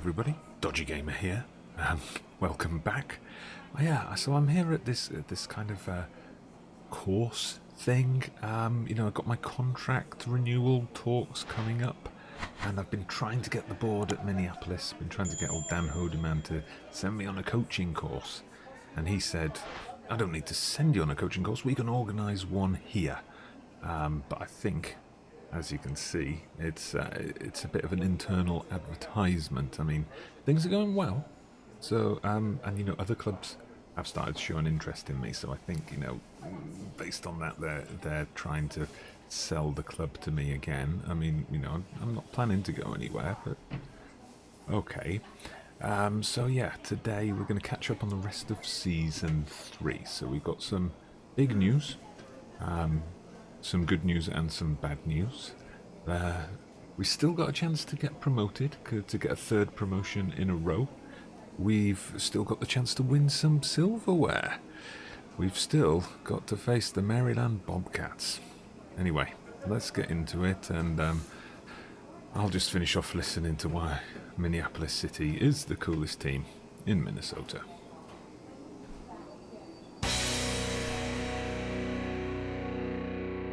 everybody, Dodgy Gamer here. Welcome back. So I'm here at this kind of course thing. I got my contract renewal talks coming up, and I've been trying to get the board at Minneapolis. Been trying to get old Dan Hodeman to send me on a coaching course, and he said, "I don't need to send you on a coaching course. We can organise one here." But I think, as you can see, it's a bit of an internal advertisement. I mean, things are going well. So, and other clubs have started showing interest in me. So I think, based on that, they're trying to sell the club to me again. I mean, I'm not planning to go anywhere, but okay. Today we're going to catch up on the rest of season 3. So we've got some big news. Some good news and some bad news. We still got a chance to get promoted, to get a third promotion in a row. We've still got the chance to win some silverware. We've still got to face the Maryland Bobcats. Anyway, let's get into it, and I'll just finish off listening to why Minneapolis City is the coolest team in Minnesota.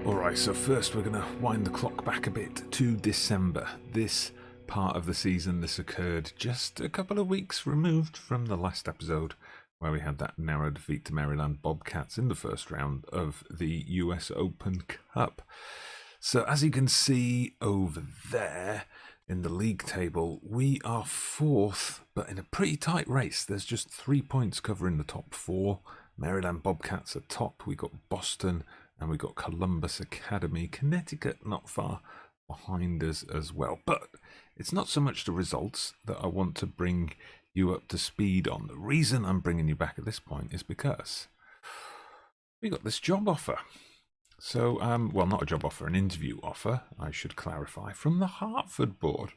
Alright, so first we're going to wind the clock back a bit to December. This part of the season, this occurred just a couple of weeks removed from the last episode, where we had that narrow defeat to Maryland Bobcats in the first round of the US Open Cup. So as you can see over there in the league table, we are 4th, but in a pretty tight race. There's just 3 points covering the top 4. Maryland Bobcats are top. We got Boston, and we got Columbus Academy, Conneticut not far behind us as well. But it's not so much the results that I want to bring you up to speed on. The reason I'm bringing you back at this point is because we got this job offer. So, not a job offer, an interview offer, I should clarify, from the Hartford board.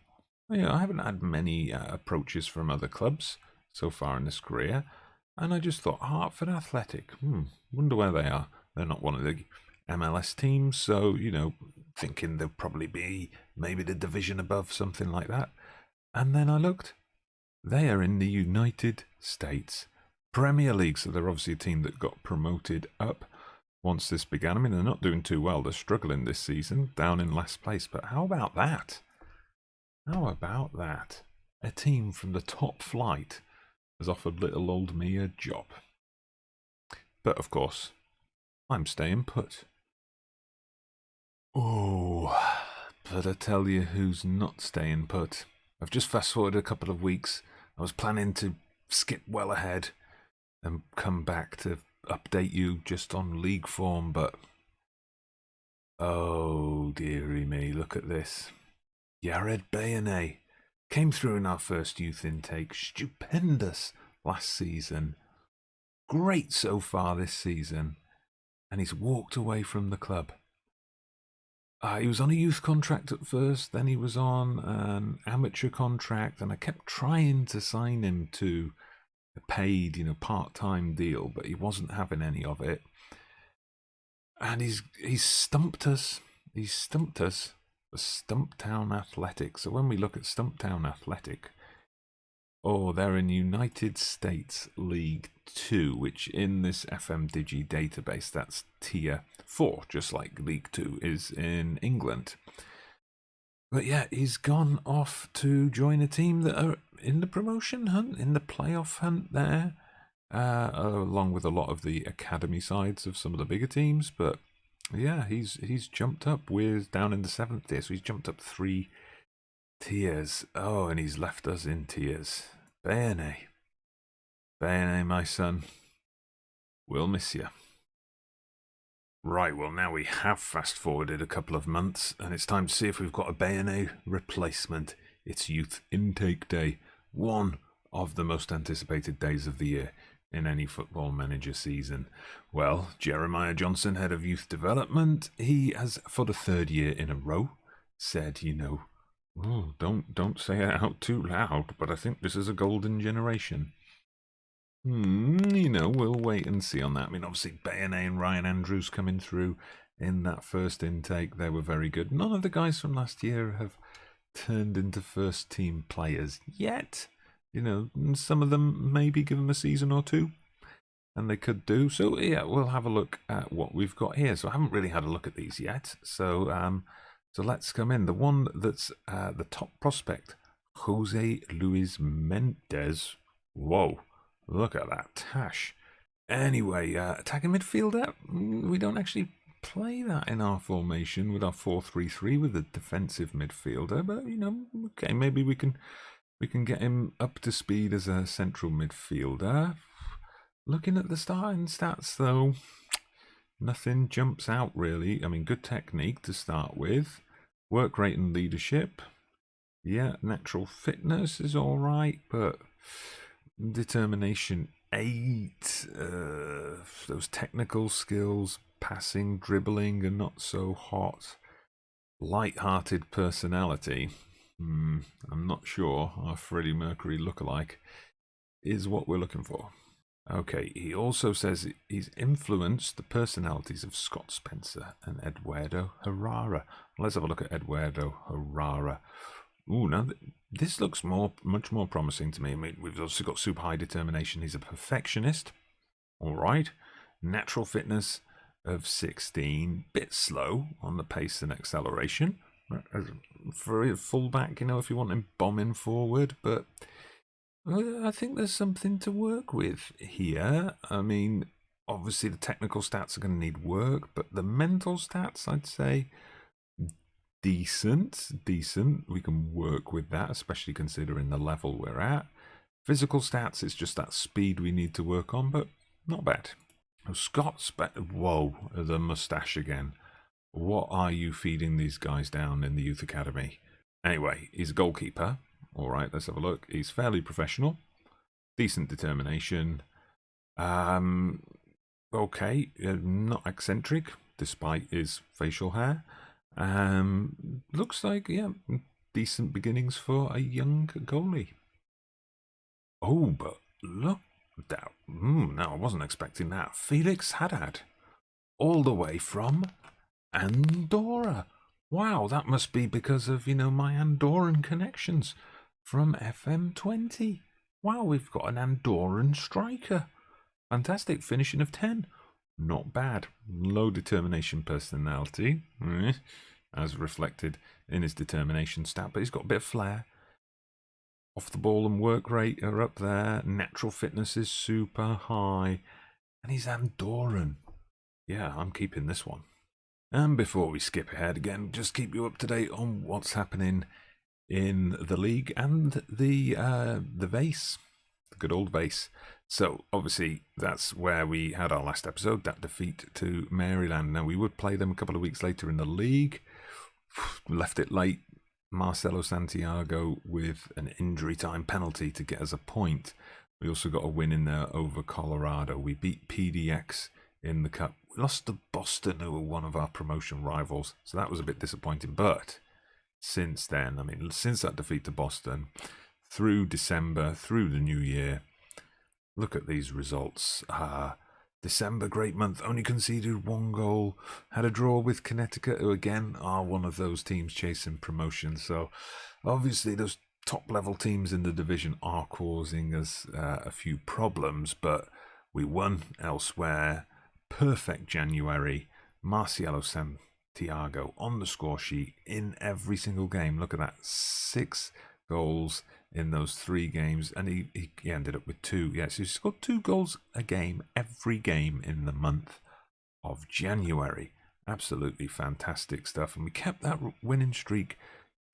I haven't had many approaches from other clubs so far in this career, and I just thought, Hartford Athletic, wonder where they are. They're not one of the MLS teams, so, thinking they'll probably be maybe the division above, something like that. And then I looked. They are in the United States Premier League, so they're obviously a team that got promoted up once this began. I mean, they're not doing too well. They're struggling this season, down in last place. But how about that? How about that? A team from the top flight has offered little old me a job. But, of course, I'm staying put. Oh, but I tell you who's not staying put. I've just fast forwarded a couple of weeks. I was planning to skip well ahead and come back to update you just on league form, but oh dearie me, look at this. Bye Beyene came through in our first youth intake. Stupendous last season. Great so far this season. And he's walked away from the club. He was on a youth contract at first, then he was on an amateur contract, and I kept trying to sign him to a paid, part-time deal, but he wasn't having any of it. And he's stumped us. He's stumped us for Stumptown Athletic. So when we look at Stumptown Athletic, they're in United States League 2, which in this FM Digi database, that's Tier 4, just like League 2 is in England. But yeah, he's gone off to join a team that are in the promotion hunt, in the playoff hunt there, along with a lot of the academy sides of some of the bigger teams. But yeah, he's jumped up. We're down in the 7th tier, so he's jumped up 3 tiers. Oh, and he's left us in tears. Beyene, my son, we'll miss you. Right, well, now we have fast-forwarded a couple of months, and it's time to see if we've got a Beyene replacement. It's Youth Intake Day, one of the most anticipated days of the year in any Football Manager season. Well, Jeremiah Johnson, Head of Youth Development, he has, for the 3rd year in a row, said, don't say it out too loud, but I think this is a golden generation. We'll wait and see on that. I mean, obviously, Beyene and Ryan Andrews coming through in that first intake. They were very good. None of the guys from last year have turned into first team players yet. You know, some of them maybe give them a season or two, and they could do. So yeah, we'll have a look at what we've got here. So I haven't really had a look at these yet. So so let's come in. The one that's the top prospect, Jose Luis Mendez. Whoa, look at that tash. Anyway, attacking midfielder. We don't actually play that in our formation with our 4-3-3 with a defensive midfielder, but you know, okay, maybe we can get him up to speed as a central midfielder. Looking at the starting stats though, nothing jumps out really. I mean, good technique to start with, work rate and leadership. Yeah, natural fitness is all right, but determination 8. Those technical skills, passing, dribbling, are not so hot. Light-hearted personality. I'm not sure our Freddie Mercury lookalike is what we're looking for. Okay, he also says he's influenced the personalities of Scott Spencer and Eduardo Herrera. Let's have a look at Eduardo Herrera. Ooh, now this looks much more promising to me. I mean, we've also got super high determination. He's a perfectionist. All right. Natural fitness of 16. Bit slow on the pace and acceleration. For a fullback, you know, if you want him bombing forward, but I think there's something to work with here. I mean, obviously the technical stats are going to need work, but the mental stats, I'd say, decent. We can work with that, especially considering the level we're at. Physical stats, it's just that speed we need to work on, but not bad. Oh, whoa, the moustache again. What are you feeding these guys down in the youth academy? Anyway, he's a goalkeeper. All right, let's have a look. He's fairly professional, decent determination. Okay, not eccentric despite his facial hair. Looks like, yeah, decent beginnings for a young goalie. Oh, but look that. No, I wasn't expecting that. Felix Haddad, all the way from Andorra. Wow, that must be because of, you know, my Andorran connections from FM20. Wow, we've got an Andorran striker. Fantastic, finishing of 10. Not bad. Low determination personality, as reflected in his determination stat, but he's got a bit of flair. Off the ball and work rate are up there. Natural fitness is super high. And he's Andorran. Yeah, I'm keeping this one. And before we skip ahead again, just keep you up to date on what's happening in the league and the Vase, the good old Vase. So obviously that's where we had our last episode, that defeat to Maryland. Now we would play them a couple of weeks later in the league. Left it late. Marcelo Santiago with an injury time penalty to get us a point. We also got a win in there over Colorado. We beat PDX in the cup. We lost to Boston, who were one of our promotion rivals, so that was a bit disappointing. But since then, I mean, since that defeat to Boston, through December, through the new year, look at these results. December, great month, only conceded 1 goal, had a draw with Conneticut, who again are one of those teams chasing promotion. So obviously those top level teams in the division are causing us a few problems, but we won elsewhere. Perfect January. Marcelo Santiago on the score sheet in every single game. Look at that, 6 goals in those 3 games, and he ended up with 2. Yes, he scored 2 goals a game every game in the month of January. Absolutely fantastic stuff, and we kept that winning streak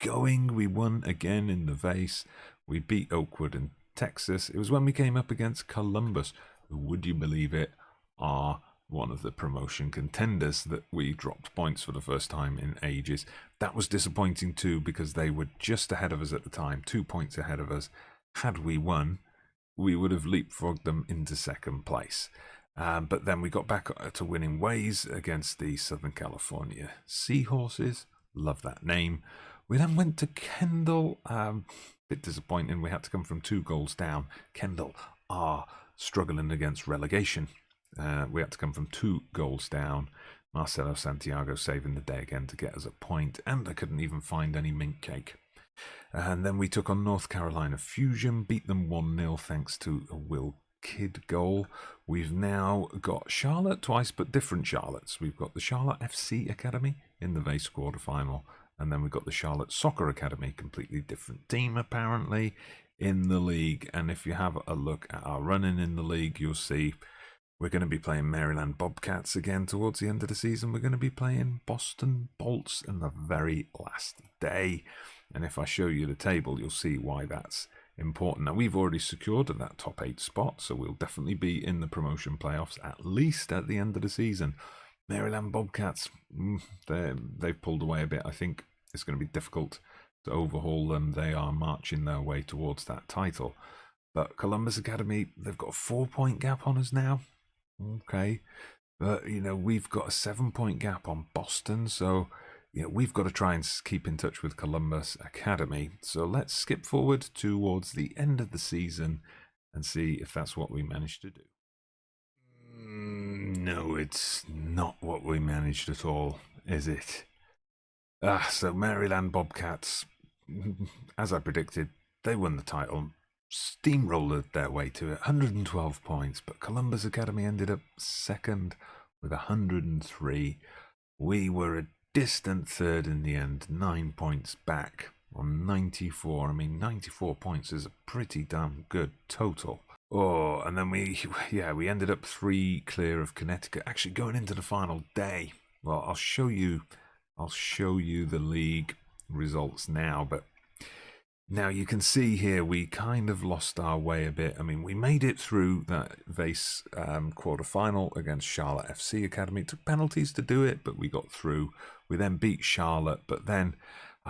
going. We won again in the Vase. We beat Oakwood and Texas. It was when we came up against Columbus, who, would you believe it, are one of the promotion contenders, that we dropped points for the first time in ages. That was disappointing too, because they were just ahead of us at the time, 2 points ahead of us. Had we won, we would have leapfrogged them into second place. But then we got back to winning ways against the Southern California Seahorses. Love that name. We then went to Kendall. Bit disappointing. We had to come from 2 goals down. Kendall are struggling against relegation. We had to come from 2 goals down. Marcelo Santiago saving the day again to get us a point, and I couldn't even find any mint cake. And then we took on North Carolina Fusion, beat them 1-0 thanks to a Will Kidd goal. We've now got Charlotte twice, but different Charlottes. We've got the Charlotte FC Academy in the Vase quarterfinal, and then we've got the Charlotte Soccer Academy, completely different team apparently, in the league. And if you have a look at our running in the league, you'll see we're going to be playing Maryland Bobcats again towards the end of the season. We're going to be playing Boston Bolts in the very last day. And if I show you the table, you'll see why that's important. Now, we've already secured that top 8 spot, so we'll definitely be in the promotion playoffs, at least at the end of the season. Maryland Bobcats, they've pulled away a bit. I think it's going to be difficult to overhaul them. They are marching their way towards that title. But Columbus Academy, they've got a 4-point gap on us now. Okay. But, you know, we've got a 7-point gap on Boston, so we've got to try and keep in touch with Columbus Academy. So let's skip forward towards the end of the season and see if that's what we managed to do. No, it's not what we managed at all, is it? So Maryland Bobcats, as I predicted, they won the title, steamrolled their way to it, 112 points, but Columbus Academy ended up second with 103. We were a distant third in the end, 9 points back on 94. I mean, 94 points is a pretty damn good total. Oh, and then we ended up 3 clear of Conneticut, actually going into the final day. Well, I'll show you the league results now, but now you can see here we kind of lost our way a bit. I mean, we made it through that Vase quarter-final against Charlotte FC Academy. It took penalties to do it, but we got through. We then beat Charlotte, but then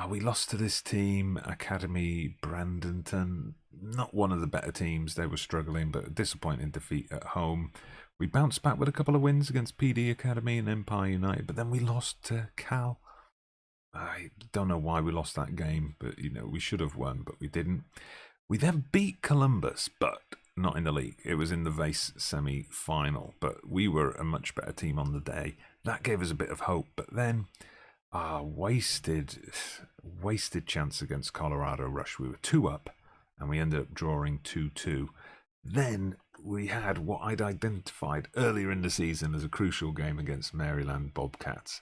we lost to this team, Academy Brandenton. Not one of the better teams. They were struggling, but a disappointing defeat at home. We bounced back with a couple of wins against PD Academy and Empire United, but then we lost to Cal. I don't know why we lost that game, but we should have won, but we didn't. We then beat Columbus, but not in the league. It was in the Vase semi-final, but we were a much better team on the day. That gave us a bit of hope, but then wasted chance against Colorado Rush. We were 2 up, and we ended up drawing 2-2. Then we had what I'd identified earlier in the season as a crucial game against Maryland Bobcats.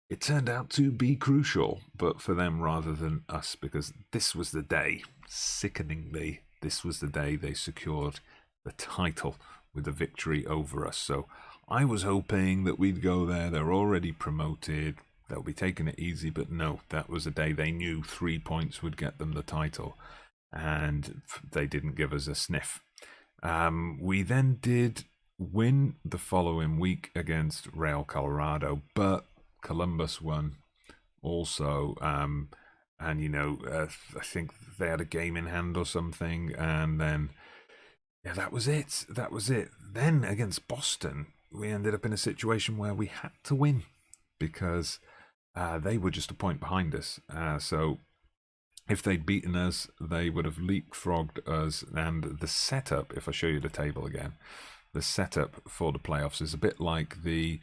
It turned out to be crucial, but for them rather than us, because this was the day, sickeningly, this was the day they secured the title with a victory over us. So I was hoping that we'd go there. They're already promoted. They'll be taking it easy, but no, that was a day they knew 3 points would get them the title, and they didn't give us a sniff. We then did win the following week against Real Colorado, but Columbus won also, and I think they had a game in hand or something, and then that was it. Then against Boston, we ended up in a situation where we had to win because they were just a point behind us. So if they'd beaten us, they would have leapfrogged us. And the setup, if I show you the table again, the setup for the playoffs is a bit like the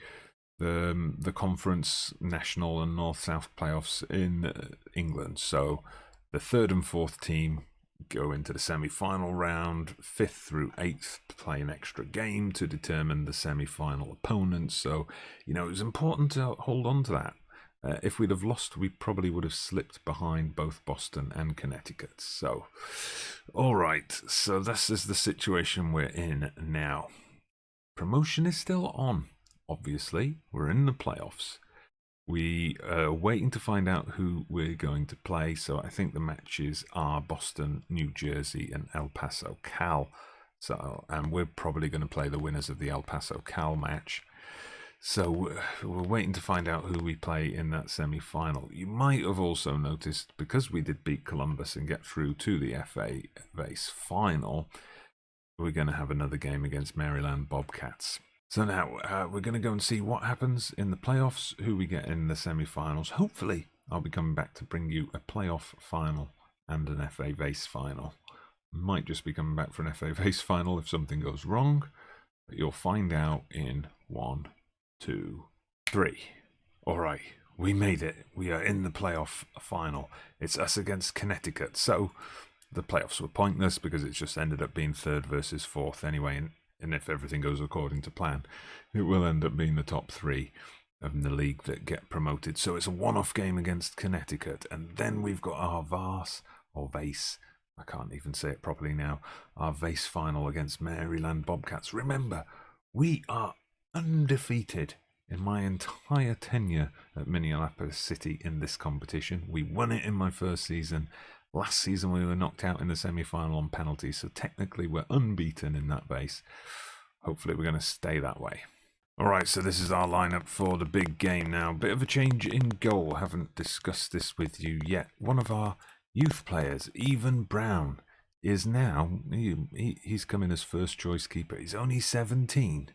conference national and north-south playoffs in England. So the 3rd and 4th team go into the semi-final round, 5th through 8th play an extra game to determine the semi-final opponents. So it was important to hold on to that. If we'd have lost, we probably would have slipped behind both Boston and Conneticut. So all right, so this is the situation we're in now. Promotion is still on. Obviously, we're in the playoffs. We are waiting to find out who we're going to play. So I think the matches are Boston, New Jersey, and El Paso Cal. And we're probably going to play the winners of the El Paso Cal match. So we're waiting to find out who we play in that semi-final. You might have also noticed, because we did beat Columbus and get through to the FA Vase final, we're going to have another game against Maryland Bobcats. So now we're going to go and see what happens in the playoffs, who we get in the semi-finals. Hopefully, I'll be coming back to bring you a playoff final and an FA Vase final. Might just be coming back for an FA Vase final if something goes wrong. But you'll find out in 1, 2, 3. All right, we made it. We are in the playoff final. It's us against Conneticut. So the playoffs were pointless because it just ended up being third versus fourth anyway. And if everything goes according to plan, it will end up being the top three of the league that get promoted. So it's a one-off game against Conneticut. And then we've got our Vase, or Vase, I can't even say it properly now, our Vase final against Maryland Bobcats. Remember, we are undefeated in my entire tenure at Minneapolis City in this competition. We won it in my first season. Last season we were knocked out in the semi-final on penalties, so technically we're unbeaten in that base. Hopefully we're going to stay that way. Alright, so this is our lineup for the big game now. Bit of a change in goal. Haven't discussed this with you yet. One of our youth players, Evan Brown, is now, he's come in as first choice keeper. He's only 17.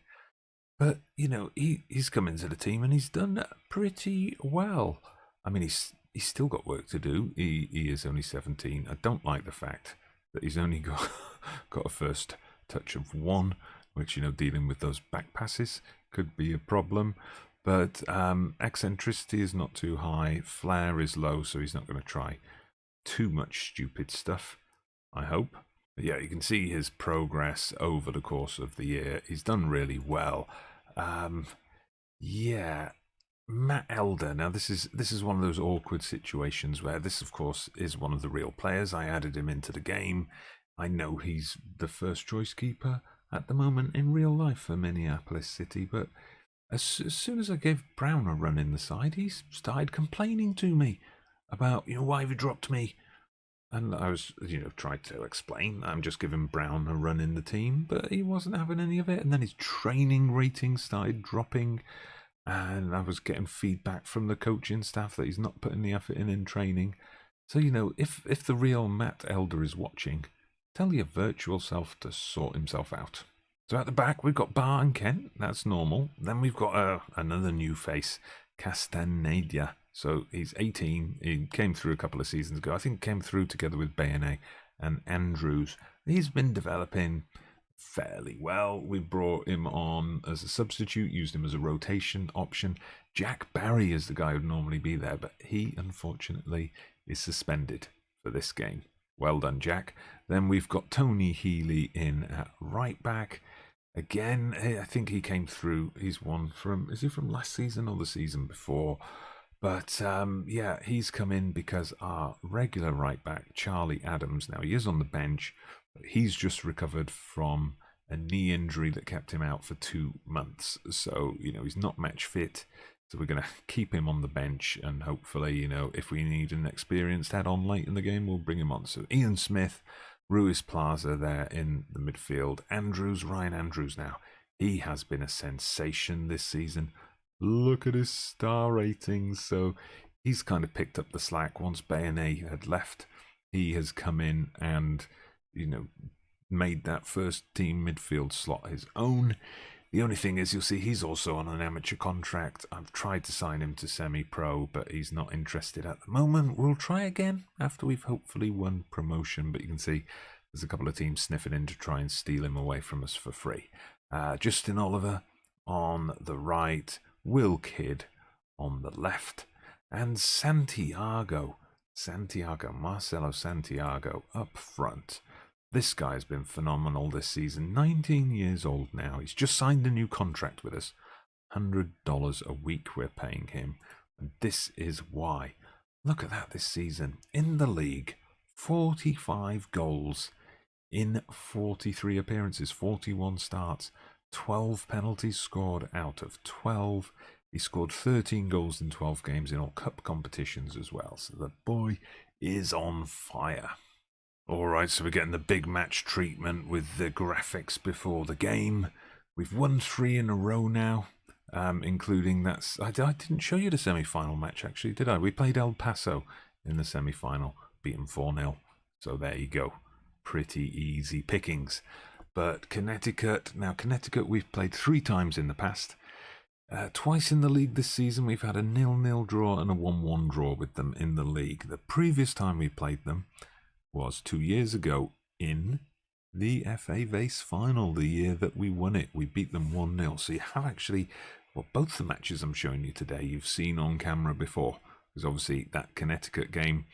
But, you know, he's come into the team and he's done pretty well. I mean, he's still got work to do. He is only 17. I don't like the fact that he's only got a first touch of 1, which, you know, dealing with those back passes could be a problem. But eccentricity is not too high. Flair is low, so he's not going to try too much stupid stuff, I hope. But yeah, you can see his progress over the course of the year. He's done really well. Yeah, Matt Elder. Now this is one of those awkward situations where this, of course, is one of the real players. I added him into the game. I know he's the first choice keeper at the moment in real life for Minneapolis City, but as soon as I gave Brown a run in the side, he started complaining to me about, you know, why have you dropped me? And I was, you know, tried to explain, I'm just giving Brown a run in the team, but he wasn't having any of it. And then his training ratings started dropping, and I was getting feedback from the coaching staff that he's not putting the effort in training. So, you know, if the real Matt Elder is watching, tell your virtual self to sort himself out. So at the back, we've got Bar and Kent. That's normal. Then we've got another new face, Castaneda. So he's 18. He came through a couple of seasons ago. I think came through together with Beyene and Andrews. He's been developing fairly well. We brought him on as a substitute, used him as a rotation option. Jack Barry is the guy who'd normally be there, but he, unfortunately, is suspended for this game. Well done, Jack. Then we've got Tony Healy in at right back. Again, I think he came through. He's one from, is he from last season or the season before? But yeah, he's come in because our regular right back, Charlie Adams, now he is on the bench, but he's just recovered from a knee injury that kept him out for 2 months. So, you know, he's not match fit. So we're going to keep him on the bench, and hopefully, you know, if we need an experienced add-on late in the game, we'll bring him on. So Ian Smith, Ruiz Plaza there in the midfield. Ryan Andrews now. He has been a sensation this season. Look at his star ratings. So he's kind of picked up the slack. Once Beyene had left, he has come in and, you know, made that first team midfield slot his own. The only thing is, you'll see he's also on an amateur contract. I've tried to sign him to semi-pro, but he's not interested at the moment. We'll try again after we've hopefully won promotion. But you can see there's a couple of teams sniffing in to try and steal him away from us for free. Justin Oliver on the right, Will Kidd on the left, and Marcelo Santiago up front. This guy's been phenomenal this season. 19 years old now. He's just signed a new contract with us. $100 a week we're paying him. And this is why. Look at that this season. In the league, 45 goals in 43 appearances, 41 starts, 12 penalties scored out of 12. He scored 13 goals in 12 games in all cup competitions as well. So the boy is on fire. Alright, so we're getting the big match treatment with the graphics before the game. We've won 3 in a row now, including that. I didn't show you the semi-final match, actually, did I? We played El Paso in the semi-final, beat them 4-0. So there you go. Pretty easy pickings. But Conneticut, we've played 3 times in the past. Twice in the league this season, we've had a 0-0 draw and a 1-1 draw with them in the league. The previous time we played them was 2 years ago in the FA Vase final, the year that we won it. We beat them 1-0. So you have actually well, both the matches I'm showing you today you've seen on camera before, because obviously that Conneticut game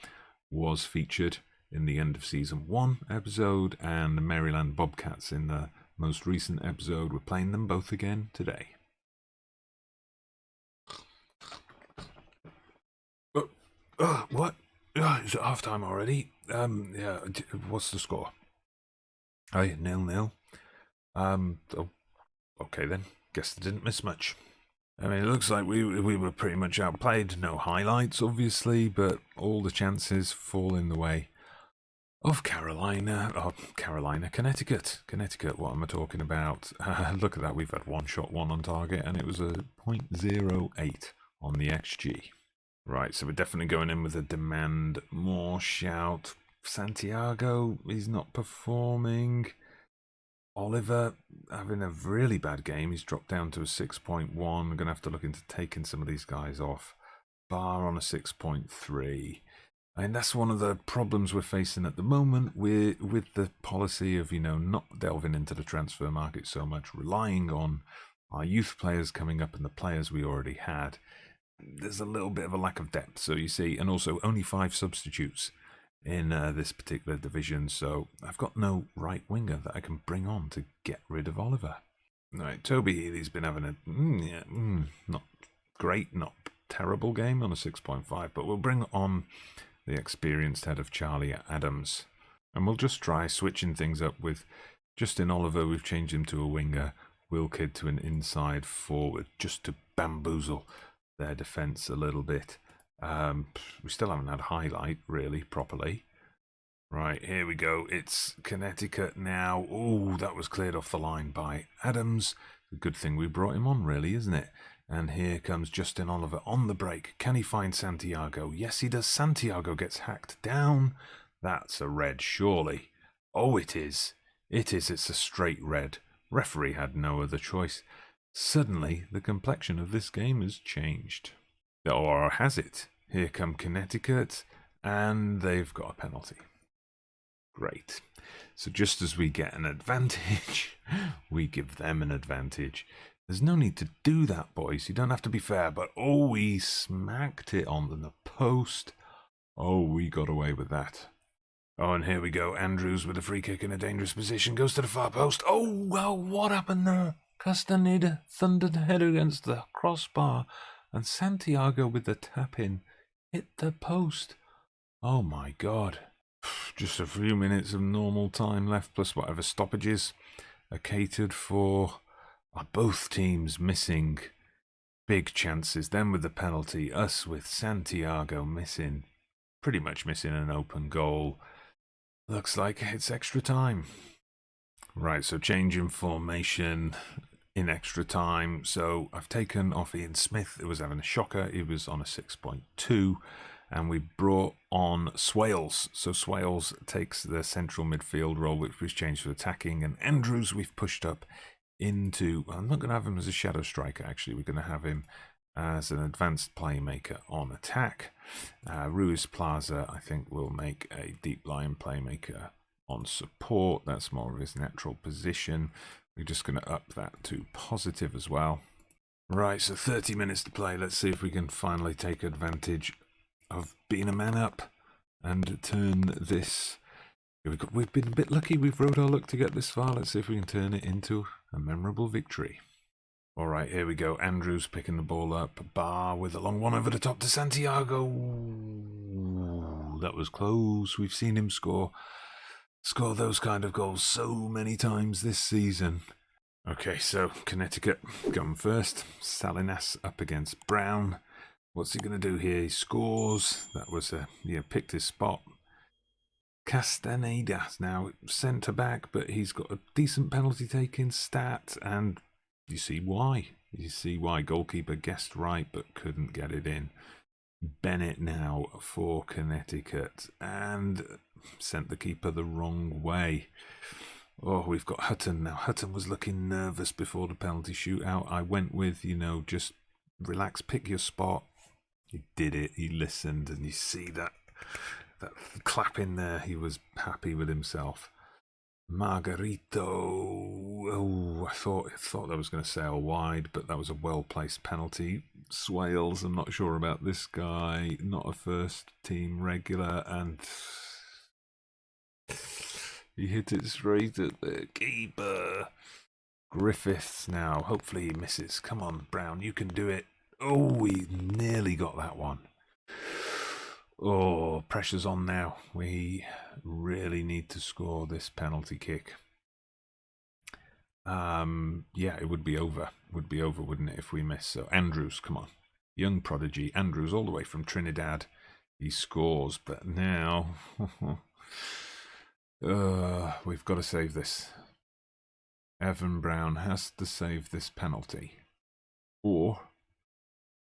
was featured in the end of season 1 episode, and the Maryland Bobcats in the most recent episode. We're playing them both again today. What? Is it half time already? Yeah, what's the score? Oh, 0-0. Okay then. Guess they didn't miss much. I mean, it looks like we were pretty much outplayed. No highlights, obviously, but all the chances fall in the way of Conneticut. What am I talking about? Look at that. We've had one shot, one on target, and it was a 0.08 on the XG. Right, so we're definitely going in with a demand more shout. Santiago, he's not performing. Oliver having a really bad game. He's dropped down to a 6.1. We're going to have to look into taking some of these guys off. Bar on a 6.3. And that's one of the problems we're facing at the moment with the policy of, not delving into the transfer market so much, relying on our youth players coming up and the players we already had. There's a little bit of a lack of depth, so you see, and also only 5 substitutes in this particular division, so I've got no right winger that I can bring on to get rid of Oliver. Right, Toby Healy's been having a not great, not terrible game on a 6.5, but we'll bring on the experienced head of Charlie Adams, and we'll just try switching things up with Justin Oliver. We've changed him to a winger, Will Kidd to an inside forward, just to bamboozle their defence a little bit. We still haven't had a highlight, really, properly. Right, here we go. It's Conneticut now. Oh, that was cleared off the line by Adams. A good thing we brought him on, really, isn't it? And here comes Justin Oliver on the break. Can he find Santiago? Yes, he does. Santiago gets hacked down. That's a red, surely. Oh, it is. It is. It's a straight red. Referee had no other choice. Suddenly, the complexion of this game has changed. Or has it? Here come Conneticut, and they've got a penalty. Great. So just as we get an advantage, we give them an advantage. There's no need to do that, boys. You don't have to be fair, but oh, we smacked it on the post. Oh, we got away with that. Oh, and here we go. Andrews with a free kick in a dangerous position. Goes to the far post. Oh, well, what happened there? Castaneda thundered head against the crossbar, and Santiago with the tap-in hit the post. Oh my God. Just a few minutes of normal time left, plus whatever stoppages are catered for. Are both teams missing big chances? Then with the penalty, us with Santiago missing, pretty much missing an open goal. Looks like it's extra time. Right, so change in formation in extra time. So I've taken off Ian Smith, who was having a shocker. He was on a 6.2, and we brought on Swales. So Swales takes the central midfield role, which was changed to attacking, and Andrews we've pushed up into, I'm not going to have him as a shadow striker, actually. We're going to have him as an advanced playmaker on attack. Ruiz Plaza, I think, will make a deep line playmaker on support. That's more of his natural position. We're just going to up that to positive as well. Right, so 30 minutes to play. Let's see if we can finally take advantage of being a man up and turn this. We've been a bit lucky. We've rode our luck to get this far. Let's see if we can turn it into a memorable victory. All right, here we go. Andrews picking the ball up. Bar with a long one over the top to Santiago. Ooh, that was close. We've seen him score those kind of goals so many times this season. Okay, so Conneticut going first. Salinas up against Brown. What's he going to do here? He scores. That was picked his spot. Castaneda now centre back, but he's got a decent penalty taking stat, and you see why. You see why. Goalkeeper guessed right, but couldn't get it in. Bennett now for Conneticut, and sent the keeper the wrong way. Oh, we've got Hutton now. Hutton was looking nervous before the penalty shootout. I went with, just relax, pick your spot. He did it. He listened, and you see that clap in there. He was happy with himself. Margarito. Oh, I thought that was going to sail wide, but that was a well-placed penalty. Swales, I'm not sure about this guy. Not a first-team regular, and he hit it straight at the keeper. Griffiths now. Hopefully he misses. Come on, Brown, you can do it. Oh, he nearly got that one. Oh, pressure's on now. We really need to score this penalty kick. Yeah, it would be over. Would be over, wouldn't it, if we miss? So Andrews, come on. Young prodigy. Andrews all the way from Trinidad. He scores, but now we've got to save this. Evan Brown has to save this penalty. Or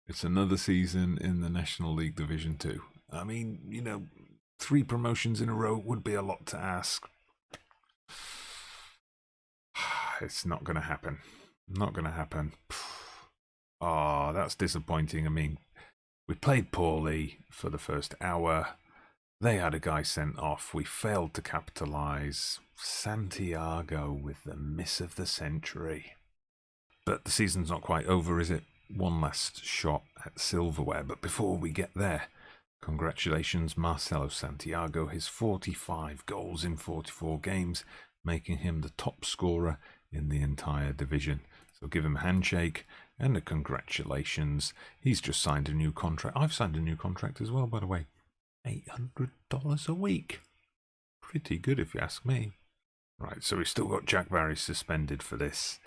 it's another season in the National League Division 2. I mean, you know, 3 promotions in a row would be a lot to ask. It's not going to happen. Not going to happen. Oh, that's disappointing. I mean, we played poorly for the first hour. They had a guy sent off. We failed to capitalise. Santiago with the miss of the century. But the season's not quite over, is it? One last shot at silverware. But before we get there, congratulations, Marcelo Santiago. His 45 goals in 44 games, making him the top scorer in the entire division. So give him a handshake and a congratulations. He's just signed a new contract. I've signed a new contract as well, by the way. $800 a week. Pretty good if you ask me. Right, so we've still got Jack Barry suspended for this.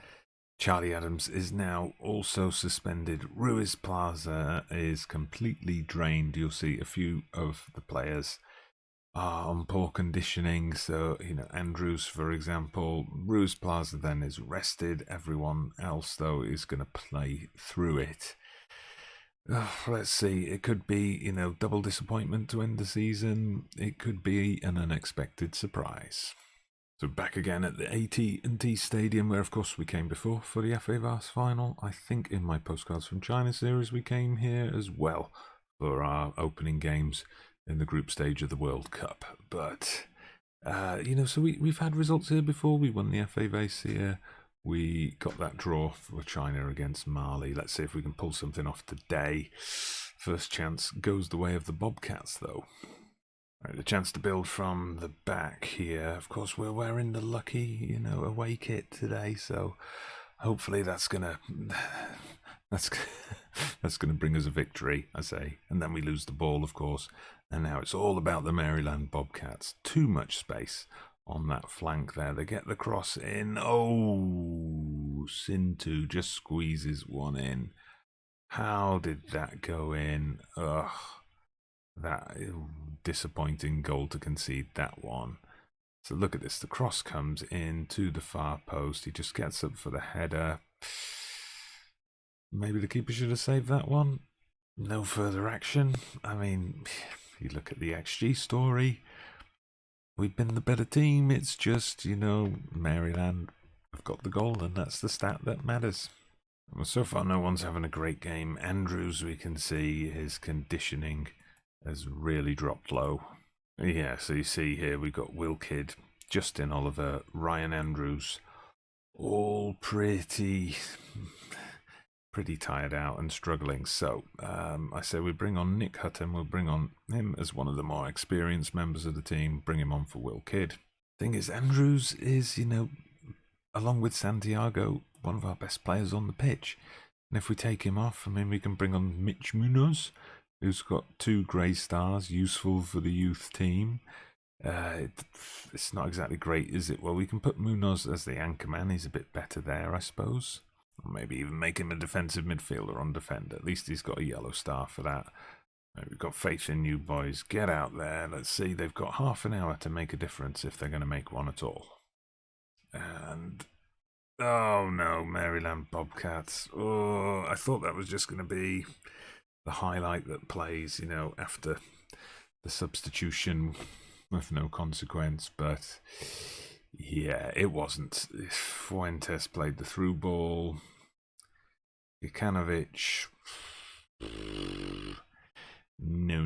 Charlie Adams is now also suspended. Ruiz Plaza is completely drained. You'll see a few of the players are on poor conditioning. So, you know, Andrews, for example. Ruiz Plaza then is rested. Everyone else, though, is going to play through it. Let's see. It could be, you know, double disappointment to end the season. It could be an unexpected surprise. So back again at the AT&T Stadium, where of course we came before for the FA Vase final. I think in my Postcards from China series we came here as well for our opening games in the group stage of the World Cup. But, you know, so we've had results here before. We won the FA Vase here. We got that draw for China against Mali. Let's see if we can pull something off today. First chance goes the way of the Bobcats, though. Right, the chance to build from the back here. Of course, we're wearing the lucky, you know, away kit today, so hopefully that's gonna bring us a victory, I say. And then we lose the ball, of course. And now it's all about the Maryland Bobcats. Too much space on that flank there. They get the cross in. Oh, Sintu just squeezes one in. How did that go in? Ugh. That disappointing goal to concede that one. So look at this. The cross comes in to the far post. He just gets up for the header. Maybe the keeper should have saved that one. No further action. I mean, you look at the XG story. We've been the better team. It's just, you know, Maryland have got the goal, and that's the stat that matters. Well, so far, no one's having a great game. Andrews, we can see his conditioning has really dropped low. Yeah, so you see here we've got Will Kidd, Justin Oliver, Ryan Andrews, all pretty tired out and struggling. So I say we bring on Nick Hutton. We'll bring on him as one of the more experienced members of the team. Bring him on for Will Kidd. Thing is, Andrews is, you know, along with Santiago, one of our best players on the pitch. And if we take him off, I mean, we can bring on Mitch Munoz, who's got 2 grey stars, useful for the youth team. It's not exactly great, is it? Well, we can put Munoz as the anchor man. He's a bit better there, I suppose. Or maybe even make him a defensive midfielder on defend. At least he's got a yellow star for that. We've got faith in you boys. Get out there. Let's see. They've got half an hour to make a difference if they're going to make one at all. And oh no, Maryland Bobcats. Oh, I thought that was just going to be the highlight that plays, you know, after the substitution with no consequence. But yeah, it wasn't. Fuentes played the through ball. Jukanovic. No.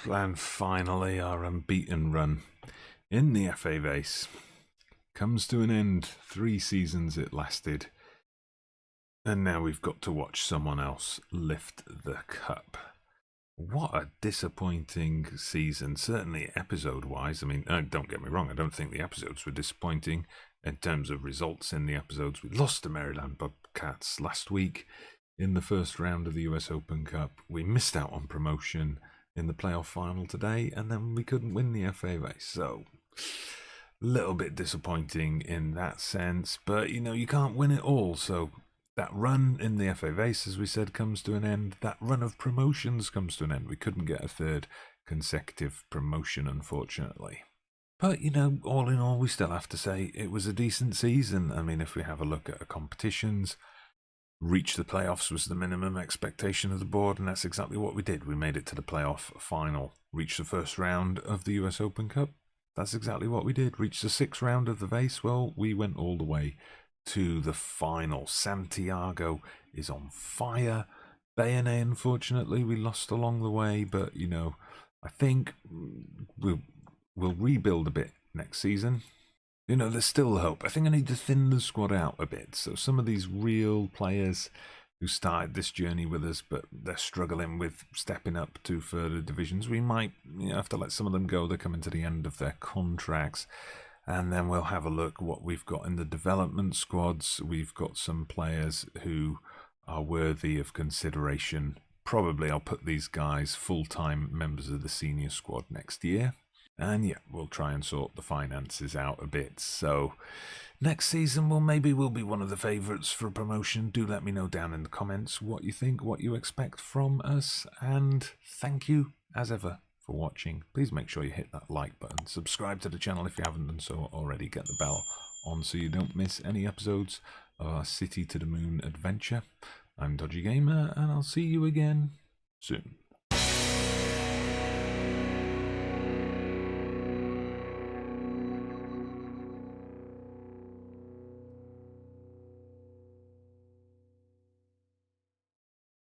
And finally, our unbeaten run in the FA Vase comes to an end. 3 seasons it lasted. And now we've got to watch someone else lift the cup. What a disappointing season, certainly episode-wise. I mean, don't get me wrong, I don't think the episodes were disappointing in terms of results in the episodes. We lost to Maryland Bobcats last week in the first round of the US Open Cup. We missed out on promotion in the playoff final today, and then we couldn't win the FA Vase. So, a little bit disappointing in that sense, but, you know, you can't win it all, so that run in the FA Vase, as we said, comes to an end. That run of promotions comes to an end. We couldn't get a third consecutive promotion, unfortunately. But, you know, all in all, we still have to say it was a decent season. I mean, if we have a look at the competitions, reach the playoffs was the minimum expectation of the board, and that's exactly what we did. We made it to the playoff final. Reached the first round of the US Open Cup. That's exactly what we did. Reached the 6th round of the Vase. Well, we went all the way to the final. Santiago is on fire. Beyene, unfortunately, we lost along the way, but, you know, I think we'll rebuild a bit next season. You know, there's still hope. I think I need to thin the squad out a bit. So some of these real players who started this journey with us, but they're struggling with stepping up to further divisions, we might, you know, have to let some of them go. They're coming to the end of their contracts. And then we'll have a look what we've got in the development squads. We've got some players who are worthy of consideration. Probably I'll put these guys full-time members of the senior squad next year. And yeah, we'll try and sort the finances out a bit. So next season, we'll be one of the favourites for promotion. Do let me know down in the comments what you think, what you expect from us. And thank you, as ever, for watching. Please make sure you hit that like button. Subscribe to the channel if you haven't done so already. Get the bell on so you don't miss any episodes of our City to the Moon adventure. I'm Dodgy Gamer, and I'll see you again soon.